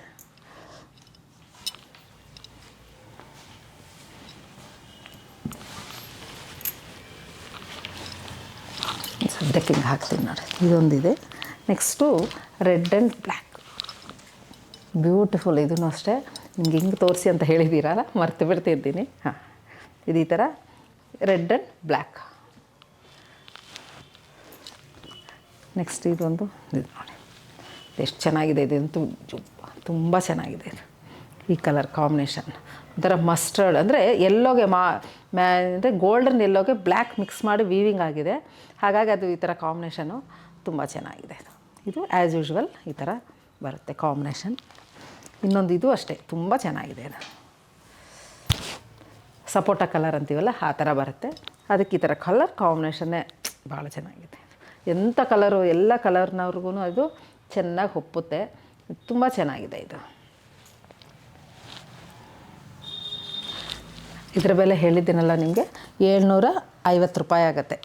ಸದ್ಯಕ್ಕೆ ಹಿಂಗೆ ಹಾಕ್ತೀನಿ ನೋಡಿ. ಇದೊಂದಿದೆ. Next red and black, beautiful. ಇದೂ ಅಷ್ಟೇ ನಿಮ್ಗೆ ಹಿಂಗೆ ತೋರಿಸಿ ಅಂತ ಹೇಳಿದ್ದೀರಲ್ಲ, ಮರ್ತು ಬಿಡ್ತಿದ್ದೀನಿ. ಹಾಂ, ಇದು ಈ ಥರ ರೆಡ್ ಆ್ಯಂಡ್ ಬ್ಲ್ಯಾಕ್. ನೆಕ್ಸ್ಟ್ ಇದೊಂದು, ಇದು ನೋಡಿ ಎಷ್ಟು ಚೆನ್ನಾಗಿದೆ. ಇದಂತೂ ತುಂಬ ಚೆನ್ನಾಗಿದೆ. ಇದು ಈ ಕಲರ್ ಕಾಂಬಿನೇಷನ್ ಒಂಥರ ಮಸ್ಟರ್ಡ್, ಅಂದರೆ ಎಲ್ಲೋಗೆ ಅಂದರೆ ಗೋಲ್ಡನ್ ಎಲ್ಲೋಗೆ ಬ್ಲ್ಯಾಕ್ ಮಿಕ್ಸ್ ಮಾಡಿ ವೀವಿಂಗ್ ಆಗಿದೆ. ಹಾಗಾಗಿ ಅದು ಈ ಥರ ಕಾಂಬಿನೇಷನು ತುಂಬ ಚೆನ್ನಾಗಿದೆ. ಇದು ಆ್ಯಸ್ ಯೂಶ್ವಲ್ ಈ ಥರ ಬರುತ್ತೆ ಕಾಂಬಿನೇಷನ್. ಇನ್ನೊಂದು ಇದು ಅಷ್ಟೇ ತುಂಬ ಚೆನ್ನಾಗಿದೆ. ಅದು ಸಪೋಟ ಕಲರ್ ಅಂತೀವಲ್ಲ, ಆ ಥರ ಬರುತ್ತೆ. ಅದಕ್ಕೆ ಈ ಥರ ಕಲರ್ ಕಾಂಬಿನೇಷನ್ನೇ ಭಾಳ ಚೆನ್ನಾಗಿದೆ. ಎಂಥ ಕಲರು, ಎಲ್ಲ ಕಲರ್ನವ್ರಿಗೂ ಅದು ಚೆನ್ನಾಗಿ ಒಪ್ಪುತ್ತೆ. ತುಂಬ ಚೆನ್ನಾಗಿದೆ. ಇದರ ಬೆಲೆ ಹೇಳಿದ್ದೀನಲ್ಲ ನಿಮಗೆ, 750 ರೂಪಾಯಿ ಆಗುತ್ತೆ.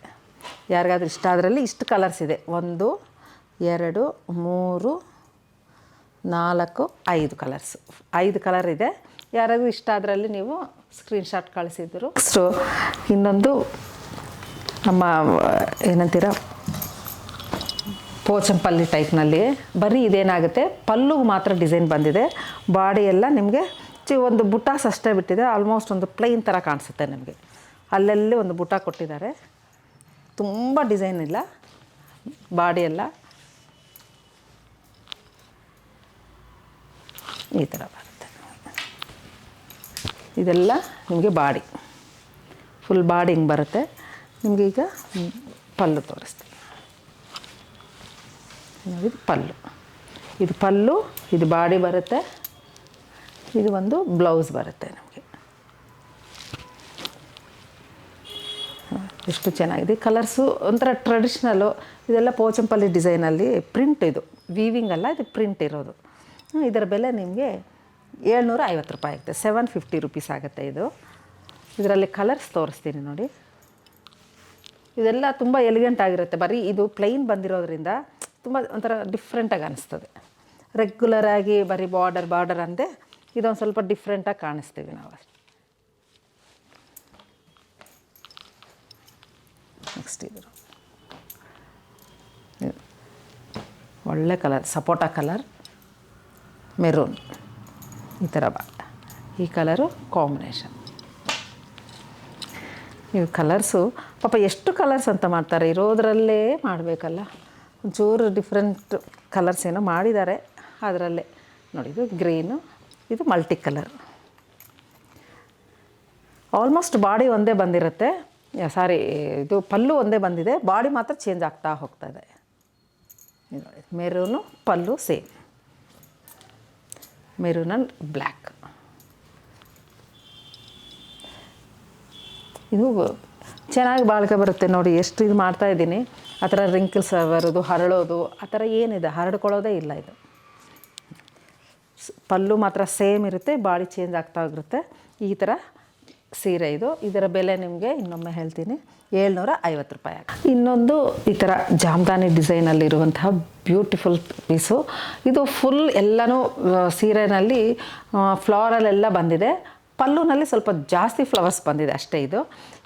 ಯಾರಿಗಾದ್ರೂ ಇಷ್ಟ ಅದರಲ್ಲಿ ಇಷ್ಟು ಕಲರ್ಸ್ ಇದೆ. 1 2 3 4 5 ಕಲರ್ಸು, 5 ಕಲರ್ ಇದೆ. ಯಾರಾದರೂ ಇಷ್ಟ ಅದರಲ್ಲಿ ನೀವು ಸ್ಕ್ರೀನ್ಶಾಟ್ ಕಳಿಸಿದ್ರು. ನೆಕ್ಸ್ಟು ಇನ್ನೊಂದು ನಮ್ಮ ಏನಂತೀರ ಪೋಚಂಪಲ್ಲಿ ಟೈಪ್ನಲ್ಲಿ ಬರೀ ಇದೇನಾಗುತ್ತೆ, ಪಲ್ಲುಗೆ ಮಾತ್ರ ಡಿಸೈನ್ ಬಂದಿದೆ. ಬಾಡಿ ಎಲ್ಲ ನಿಮಗೆ ಒಂದು ಬುಟಾಸ್ ಅಷ್ಟೇ ಬಿಟ್ಟಿದೆ. ಆಲ್ಮೋಸ್ಟ್ ಒಂದು ಪ್ಲೈನ್ ಥರ ಕಾಣಿಸುತ್ತೆ ನಿಮಗೆ. ಅಲ್ಲಲ್ಲಿ ಒಂದು ಬುಟ ಕೊಟ್ಟಿದ್ದಾರೆ. ತುಂಬ ಡಿಸೈನ್ ಇಲ್ಲ, ಬಾಡಿ ಎಲ್ಲ ಈ ಥರ ಬರುತ್ತೆ. ಇದೆಲ್ಲ ನಿಮಗೆ ಬಾಡಿ, ಫುಲ್ ಬಾಡಿ ಹಿಂಗೆ ಬರುತ್ತೆ. ನಿಮಗೆ ಈಗ ಪಲ್ಲು ತೋರಿಸ್ತೀನಿ ನೋಡಿ. ಇದು ಪಲ್ಲು, ಇದು ಬಾಡಿ ಬರುತ್ತೆ, ಇದು ಒಂದು ಬ್ಲೌಸ್ ಬರುತ್ತೆ ನಮಗೆ. ಎಷ್ಟು ಚೆನ್ನಾಗಿದೆ ಕಲರ್ಸು, ಒಂಥರ ಟ್ರೆಡಿಷ್ನಲ್ಲು. ಇದೆಲ್ಲ ಪೋಚಂಪಲ್ಲಿ ಡಿಸೈನಲ್ಲಿ ಪ್ರಿಂಟ್, ಇದು ವೀವಿಂಗ್ ಅಲ್ಲ, ಇದು ಪ್ರಿಂಟ್ ಇರೋದು. ಇದರ ಬೆಲೆ ನಿಮಗೆ 750 ರೂಪಾಯಿ ಆಗುತ್ತೆ, 750 ರುಪೀಸ್ ಆಗುತ್ತೆ ಇದು. ಇದರಲ್ಲಿ ಕಲರ್ಸ್ ತೋರಿಸ್ತೀನಿ ನೋಡಿ. ಇದೆಲ್ಲ ತುಂಬ ಎಲಿಗೆಂಟ್ ಆಗಿರುತ್ತೆ. ಬರೀ ಇದು ಪ್ಲೈನ್ ಬಂದಿರೋದ್ರಿಂದ ತುಂಬ ಒಂಥರ ಡಿಫ್ರೆಂಟಾಗಿ ಅನಿಸ್ತದೆ. ರೆಗ್ಯುಲರಾಗಿ ಬರೀ ಬಾರ್ಡರ್ ಅಂದೆ ಇದೊಂದು ಸ್ವಲ್ಪ ಡಿಫ್ರೆಂಟಾಗಿ ಕಾಣಿಸ್ತೀವಿ ನಾವು ಅಷ್ಟೇ. ನೆಕ್ಸ್ಟ್ ಇದು ಒಳ್ಳೆ ಕಲರ್, ಸಪೋಟಾ ಕಲರ್, ಮೆರೂನ್, ಈ ಥರ ಈ ಕಲರು ಕಾಂಬಿನೇಷನ್. ಇವು ಕಲರ್ಸು ಪಾಪ ಎಷ್ಟು ಕಲರ್ಸ್ ಅಂತ ಮಾಡ್ತಾರೆ, ಇರೋದ್ರಲ್ಲೇ ಮಾಡಬೇಕಲ್ಲ. ಒಂಚೂರು ಡಿಫ್ರೆಂಟ್ ಕಲರ್ಸ್ ಏನೋ ಮಾಡಿದ್ದಾರೆ ಅದರಲ್ಲೇ ನೋಡಿ. ಇದು ಗ್ರೀನು, ಇದು ಮಲ್ಟಿ ಕಲರ್. ಆಲ್ಮೋಸ್ಟ್ ಬಾಡಿ ಒಂದೇ ಬಂದಿರುತ್ತೆ, ಸಾರಿ ಇದು ಪಲ್ಲು ಒಂದೇ ಬಂದಿದೆ, ಬಾಡಿ ಮಾತ್ರ ಚೇಂಜ್ ಆಗ್ತಾ ಹೋಗ್ತಾಯಿದೆ. ನೋಡಿ maroon pallu same, maroon and black. ಇದು ಚೆನ್ನಾಗಿ ಬಾಳಿಕೆ ಬರುತ್ತೆ ನೋಡಿ. ಎಷ್ಟು ಇದು ಮಾಡ್ತಾಯಿದ್ದೀನಿ, ಆ ಥರ ರಿಂಕಲ್ಸ್ ಬರೋದು, ಹರಳೋದು ಆ ಥರ ಏನಿದೆ, ಹರಡ್ಕೊಳ್ಳೋದೇ ಇಲ್ಲ. ಇದು ಪಲ್ಲು ಮಾತ್ರ ಸೇಮ್ ಇರುತ್ತೆ, ಬಾಡಿ ಚೇಂಜ್ ಆಗ್ತಾ ಹೋಗಿರುತ್ತೆ. ಈ ಥರ ಸೀರೆ ಇದು. ಇದರ ಬೆಲೆ ನಿಮಗೆ ಇನ್ನೊಮ್ಮೆ ಹೇಳ್ತೀನಿ, 750 ರೂಪಾಯಿ ಆಗುತ್ತೆ. ಇನ್ನೊಂದು ಈ ಥರ ಜಾಮ್ದಾನಿ ಡಿಸೈನಲ್ಲಿರುವಂತಹ ಬ್ಯೂಟಿಫುಲ್ ಪೀಸು. ಇದು ಫುಲ್ ಎಲ್ಲನೂ ಸೀರೆನಲ್ಲಿ ಫ್ಲವರಲ್ಲೆಲ್ಲ ಬಂದಿದೆ, ಪಲ್ಲುನಲ್ಲಿ ಸ್ವಲ್ಪ ಜಾಸ್ತಿ ಫ್ಲವರ್ಸ್ ಬಂದಿದೆ ಅಷ್ಟೇ. ಇದು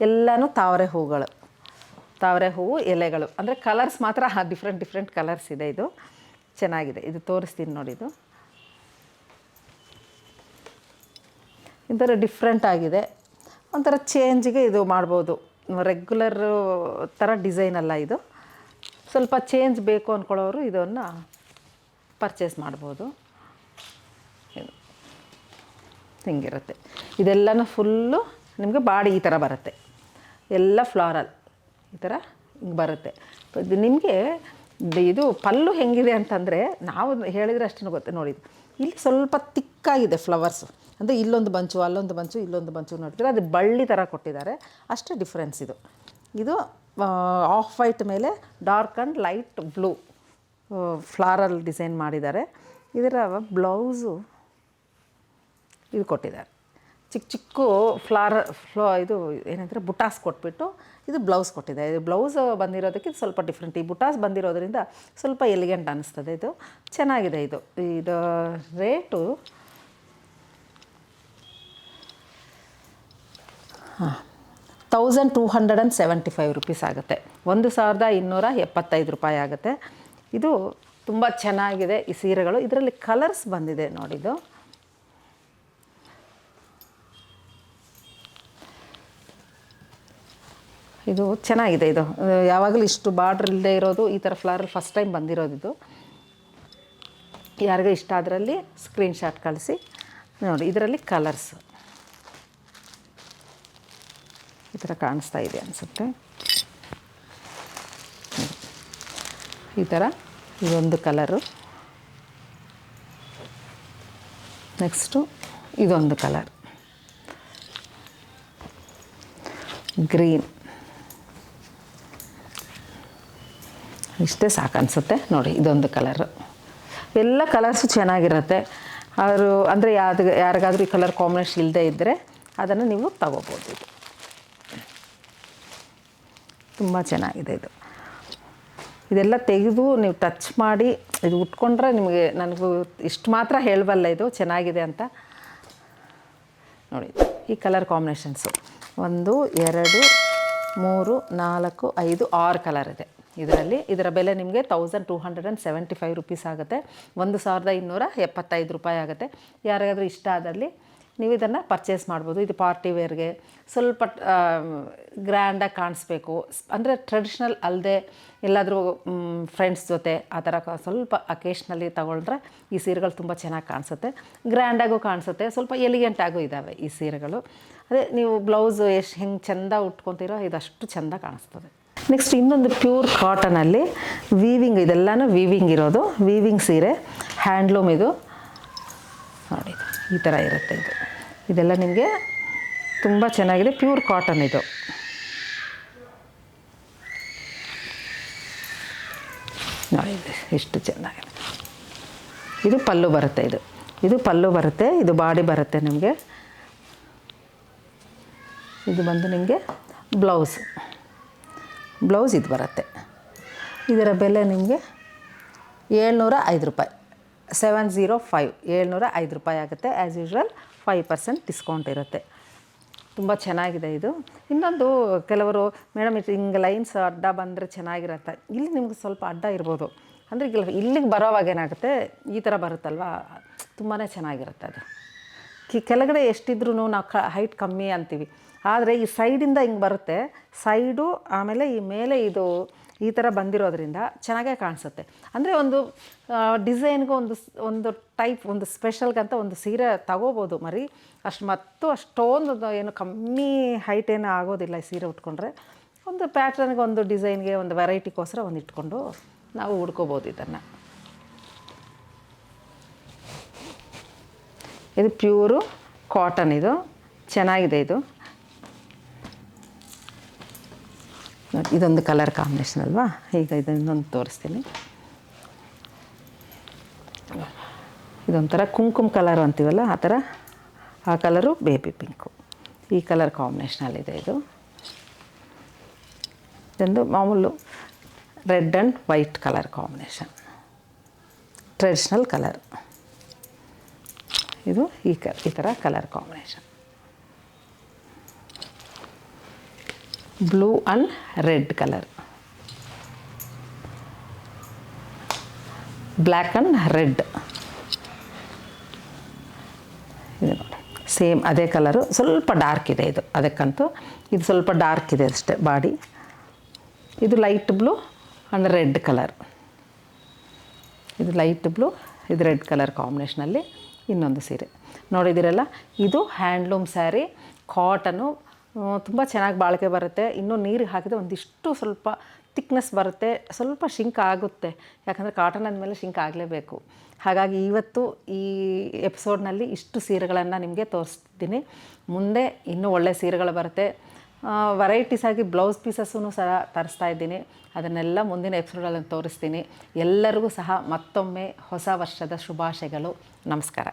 ಎಲ್ಲನೂ ತಾವರೆ ಹೂವು ಎಲೆಗಳು, ಅಂದರೆ ಕಲರ್ಸ್ ಮಾತ್ರ ಡಿಫ್ರೆಂಟ್ ಕಲರ್ಸ್ ಇದೆ. ಇದು ಚೆನ್ನಾಗಿದೆ, ಇದು ತೋರಿಸ್ತೀನಿ ನೋಡಿ. ಇದು ಒಂಥರ ಡಿಫ್ರೆಂಟ್ ಆಗಿದೆ, ಒಂಥರ ಚೇಂಜಿಗೆ ಇದು ಮಾಡ್ಬೋದು. ರೆಗ್ಯುಲರ್ ಥರ ಡಿಸೈನ್ ಅಲ್ಲ ಇದು, ಸ್ವಲ್ಪ ಚೇಂಜ್ ಬೇಕು ಅಂದ್ಕೊಳ್ಳೋರು ಇದನ್ನು ಪರ್ಚೇಸ್ ಮಾಡ್ಬೋದು. ಹಿಂಗಿರುತ್ತೆ. ಇದೆಲ್ಲನೂ ಫುಲ್ಲು ನಿಮಗೆ ಬಾಡಿ ಈ ಥರ ಬರುತ್ತೆ, ಎಲ್ಲ ಫ್ಲಾರಲ್ ಈ ಥರ ಹಿಂಗೆ ಬರುತ್ತೆ. ಇದು ನಿಮಗೆ ಇದು ಪಲ್ಲು ಹೆಂಗಿದೆ ಅಂತಂದರೆ ನಾವು ಹೇಳಿದರೆ ಅಷ್ಟನ್ನು ಗೊತ್ತೆ ನೋಡಿ. ಇಲ್ಲಿ ಸ್ವಲ್ಪ ತಿಕ್ಕಾಗಿದೆ ಫ್ಲವರ್ಸು, ಅಂದರೆ ಇಲ್ಲೊಂದು ಬಂಚು, ಅಲ್ಲೊಂದು ಬಂಚು, ಇಲ್ಲೊಂದು ಬಂಚು ನೋಡ್ತೀರಾ, ಅದು ಬಳ್ಳಿ ಥರ ಕೊಟ್ಟಿದ್ದಾರೆ, ಅಷ್ಟೇ ಡಿಫ್ರೆನ್ಸ್. ಇದು ಆಫ್ ವೈಟ್ ಮೇಲೆ dark and light blue floral design ಮಾಡಿದ್ದಾರೆ. ಇದರ ಬ್ಲೌಸು ಇದು ಕೊಟ್ಟಿದ್ದಾರೆ, ಚಿಕ್ಕ ಇದು ಏನಂದರೆ ಬುಟಾಸ್ ಕೊಟ್ಬಿಟ್ಟು ಇದು ಬ್ಲೌಸ್ ಕೊಟ್ಟಿದ್ದಾರೆ. ಇದು ಬ್ಲೌಸ್ ಬಂದಿರೋದಕ್ಕೆ ಸ್ವಲ್ಪ ಡಿಫ್ರೆಂಟ್. ಈ ಬುಟಾಸ್ ಬಂದಿರೋದ್ರಿಂದ ಸ್ವಲ್ಪ ಎಲಿಗೆಂಟ್ ಅನ್ನಿಸ್ತದೆ. ಇದು ಚೆನ್ನಾಗಿದೆ. ಇದು ರೇಟು 1275 ರುಪೀಸ್ ಆಗುತ್ತೆ, 1275 ರೂಪಾಯಿ ಆಗುತ್ತೆ. ಇದು ತುಂಬ ಚೆನ್ನಾಗಿದೆ ಈ ಸೀರೆಗಳು. ಇದರಲ್ಲಿ ಕಲರ್ಸ್ ಬಂದಿದೆ ನೋಡಿದ್ದು. ಇದು ಚೆನ್ನಾಗಿದೆ. ಇದು ಯಾವಾಗಲೂ ಇಷ್ಟು ಬಾರ್ಡ್ರ್ ಇಲ್ಲದೆ ಇರೋದು, ಈ ಥರ ಫ್ಲವರ್ ಫಸ್ಟ್ ಟೈಮ್ ಬಂದಿರೋದು. ಇದು ಯಾರಿಗೂ ಇಷ್ಟ ಅದರಲ್ಲಿ ಸ್ಕ್ರೀನ್ಶಾಟ್ ಕಳಿಸಿ ನೋಡಿ. ಇದರಲ್ಲಿ ಕಲರ್ಸ್ ಈ ಥರ ಕಾಣಿಸ್ತಾ ಇದೆ ಅನಿಸುತ್ತೆ. ಈ ಥರ ಇದೊಂದು ಕಲರು, ನೆಕ್ಸ್ಟು ಇದೊಂದು ಕಲರ್ ಗ್ರೀನ್. ಇಷ್ಟೇ ಸಾಕು ಅನಿಸುತ್ತೆ ನೋಡಿ. ಇದೊಂದು ಕಲರು, ಎಲ್ಲ ಕಲರ್ಸು ಚೆನ್ನಾಗಿರುತ್ತೆ. ಅವರು ಅಂದರೆ ಯಾರಿಗಾದ್ರೂ ಈ ಕಲರ್ ಕಾಂಬಿನೇಷನ್ ಇಲ್ಲದೇ ಇದ್ದರೆ ಅದನ್ನು ನೀವು ತಗೋಬೋದು. ಇದು ತುಂಬ ಚೆನ್ನಾಗಿದೆ. ಇದೆಲ್ಲ ತೆಗೆದು ನೀವು ಟಚ್ ಮಾಡಿ ಇದು ಉಟ್ಕೊಂಡ್ರೆ ನಿಮಗೆ, ನನಗೂ ಇಷ್ಟು ಮಾತ್ರ ಹೇಳಬಲ್ಲ ಇದು ಚೆನ್ನಾಗಿದೆ ಅಂತ. ನೋಡಿ ಈ ಕಲರ್ ಕಾಂಬಿನೇಷನ್ಸು 1 2 3 4 5 6 ಕಲರ್ ಇದೆ ಇದರಲ್ಲಿ. ಇದರ ಬೆಲೆ ನಿಮಗೆ 1275 ರುಪೀಸ್ ಆಗುತ್ತೆ, 1275 ರೂಪಾಯಿ ಆಗುತ್ತೆ. ಯಾರಿಗಾದರೂ ಇಷ್ಟ ಆದಲ್ಲಿ ನೀವು ಇದನ್ನು ಪರ್ಚೇಸ್ ಮಾಡ್ಬೋದು. ಇದು ಪಾರ್ಟಿ ವೇರ್ಗೆ ಸ್ವಲ್ಪ ಗ್ರ್ಯಾಂಡಾಗಿ ಕಾಣಿಸ್ಬೇಕು ಅಂದರೆ ಟ್ರೆಡಿಷ್ನಲ್ ಅಲ್ಲದೆ ಎಲ್ಲಾದರೂ ಫ್ರೆಂಡ್ಸ್ ಜೊತೆ ಆ ಥರ ಸ್ವಲ್ಪ ಅಕೇಶ್ನಲ್ಲಿ ತಗೊಂಡ್ರೆ ಈ ಸೀರೆಗಳು ತುಂಬ ಚೆನ್ನಾಗಿ ಕಾಣಿಸುತ್ತೆ, ಗ್ರ್ಯಾಂಡಾಗೂ ಕಾಣಿಸುತ್ತೆ, ಸ್ವಲ್ಪ ಎಲಿಗೆಂಟಾಗೂ ಇದ್ದಾವೆ ಈ ಸೀರೆಗಳು. ಅದೇ ನೀವು ಬ್ಲೌಸ್ ಎಷ್ಟು ಹೆಂಗೆ ಚೆಂದ ಉಟ್ಕೊತೀರೋ ಇದಷ್ಟು ಚೆಂದ ಕಾಣಿಸ್ತದೆ. ನೆಕ್ಸ್ಟ್ ಇನ್ನೊಂದು ಪ್ಯೂರ್ ಕಾಟನಲ್ಲಿ ವೀವಿಂಗ್, ಇದೆಲ್ಲನೂ ವೀವಿಂಗ್ ಇರೋದು, ವೀವಿಂಗ್ ಸೀರೆ, ಹ್ಯಾಂಡ್ಲೂಮ್ ಇದು ನೋಡಿ, ಈ ಥರ ಇರುತ್ತೆ. ಇದೆಲ್ಲ ನಿಮಗೆ ತುಂಬ ಚೆನ್ನಾಗಿದೆ, ಪ್ಯೂರ್ ಕಾಟನ್ ಇದು. ನೋಡಿ ಎಷ್ಟು ಚೆನ್ನಾಗಿದೆ. ಇದು ಪಲ್ಲು ಬರುತ್ತೆ, ಇದು ಪಲ್ಲು ಬರುತ್ತೆ, ಇದು ಬಾಡಿ ಬರುತ್ತೆ ನಿಮಗೆ. ಇದು ಬಂದು ನಿಮಗೆ ಬ್ಲೌಸ್ ಇದು ಬರುತ್ತೆ. ಇದರ ಬೆಲೆ ನಿಮಗೆ 705 ರೂಪಾಯಿ, 705 705 ರೂಪಾಯಿ ಆಗುತ್ತೆ. ಆ್ಯಸ್ ಯೂಶ್ವಲ್ 5% ಡಿಸ್ಕೌಂಟ್ ಇರುತ್ತೆ. ತುಂಬ ಚೆನ್ನಾಗಿದೆ ಇದು. ಇನ್ನೊಂದು ಕೆಲವರು ಮೇಡಮ್ ಹಿಂಗೆ ಲೈನ್ಸ್ ಅಡ್ಡ ಬಂದರೆ ಚೆನ್ನಾಗಿರುತ್ತೆ, ಇಲ್ಲಿ ನಿಮ್ಗೆ ಸ್ವಲ್ಪ ಅಡ್ಡ ಇರ್ಬೋದು ಅಂದರೆ ಇಲ್ಲಿಗೆ ಬರೋವಾಗ ಏನಾಗುತ್ತೆ ಈ ಥರ ಬರುತ್ತಲ್ವ, ತುಂಬಾ ಚೆನ್ನಾಗಿರುತ್ತೆ ಅದು. ಕೆಳಗಡೆ ಎಷ್ಟಿದ್ರೂ ನಾವು ಹೈಟ್ ಕಮ್ಮಿ ಅಂತೀವಿ, ಆದರೆ ಈ ಸೈಡಿಂದ ಹಿಂಗೆ ಬರುತ್ತೆ, ಸೈಡು ಆಮೇಲೆ ಈ ಮೇಲೆ ಇದು ಈ ಥರ ಬಂದಿರೋದ್ರಿಂದ ಚೆನ್ನಾಗೇ ಕಾಣಿಸುತ್ತೆ. ಅಂದರೆ ಒಂದು ಡಿಸೈನ್ಗೂ ಒಂದು ಟೈಪ್, ಒಂದು ಸ್ಪೆಷಲ್ಗಂತ ಒಂದು ಸೀರೆ ತಗೋಬೋದು ಮರಿ, ಅಷ್ಟೊಂದು ಏನು ಕಮ್ಮಿ ಹೈಟ್ ಏನೂ ಆಗೋದಿಲ್ಲ ಈ ಸೀರೆ ಉಟ್ಕೊಂಡ್ರೆ. ಒಂದು ಪ್ಯಾಟ್ರನ್ಗೆ, ಒಂದು ಡಿಸೈನ್ಗೆ, ಒಂದು ವೆರೈಟಿಗೋಸ್ಕರ ಒಂದು ಇಟ್ಕೊಂಡು ನಾವು ಉಡ್ಕೋಬೋದು ಇದನ್ನು. ಇದು ಪ್ಯೂರು ಕಾಟನ್, ಇದು ಚೆನ್ನಾಗಿದೆ. ಇದೊಂದು ಕಲರ್ ಕಾಂಬಿನೇಷನ್ ಅಲ್ವಾ, ಈಗ ಇದನ್ನೊಂದು ತೋರಿಸ್ತೀನಿ. ಇದೊಂಥರ ಕುಂಕುಮ ಕಲರು ಅಂತೀವಲ್ಲ ಆ ಥರ, ಆ ಕಲರು ಬೇಬಿ ಪಿಂಕು, ಈ ಕಲರ್ ಕಾಂಬಿನೇಷನಲ್ಲಿದೆ. ಇದೊಂದು ಮಾಮೂಲು red and white colour combination, traditional colour. ಇದು ಈ ಥರ colour combination, blue and red colour, black and red. ಇದು ನೋಡಿ ಸೇಮ್ ಅದೇ ಕಲರು, ಸ್ವಲ್ಪ ಡಾರ್ಕ್ ಇದೆ ಇದು, ಅದಕ್ಕಂತೂ ಇದು ಸ್ವಲ್ಪ ಡಾರ್ಕ್ ಇದೆ ಅಷ್ಟೇ ಬಾಡಿ. ಇದು light blue and red colour, ಇದು ಲೈಟ್ ಬ್ಲೂ, ಇದು ರೆಡ್ ಕಲರ್ ಕಾಂಬಿನೇಷನಲ್ಲಿ ಇನ್ನೊಂದು ಸೀರೆ ನೋಡಿದ್ದೀರಲ್ಲ. ಇದು ಹ್ಯಾಂಡ್ಲೂಮ್ ಸ್ಯಾರಿ, ಕಾಟನು, ತುಂಬ ಚೆನ್ನಾಗಿ ಬಾಳಿಕೆ ಬರುತ್ತೆ. ಇನ್ನೂ ನೀರಿಗೆ ಹಾಕಿದರೆ ಒಂದಿಷ್ಟು ಸ್ವಲ್ಪ ತಿಕ್ನೆಸ್ ಬರುತ್ತೆ, ಸ್ವಲ್ಪ ಶಿಂಕ್ ಆಗುತ್ತೆ, ಯಾಕಂದರೆ ಕಾಟನ್ ಅಂದಮೇಲೆ ಶಿಂಕ್ ಆಗಲೇಬೇಕು. ಹಾಗಾಗಿ ಇವತ್ತು ಈ ಎಪಿಸೋಡ್ನಲ್ಲಿ ಇಷ್ಟು ಸೀರೆಗಳನ್ನು ನಿಮಗೆ ತೋರಿಸ್ತೀನಿ. ಮುಂದೆ ಇನ್ನೂ ಒಳ್ಳೆಯ ಸೀರೆಗಳು ಬರುತ್ತೆ. ವೆರೈಟೀಸ್ ಆಗಿ ಬ್ಲೌಸ್ ಪೀಸಸ್ಸೂ ಸಹ ತರಿಸ್ತಾ ಇದ್ದೀನಿ, ಅದನ್ನೆಲ್ಲ ಮುಂದಿನ ಎಪಿಸೋಡಲ್ಲಿ ತೋರಿಸ್ತೀನಿ. ಎಲ್ಲರಿಗೂ ಸಹ ಮತ್ತೊಮ್ಮೆ ಹೊಸ ವರ್ಷದ ಶುಭಾಶಯಗಳು. ನಮಸ್ಕಾರ.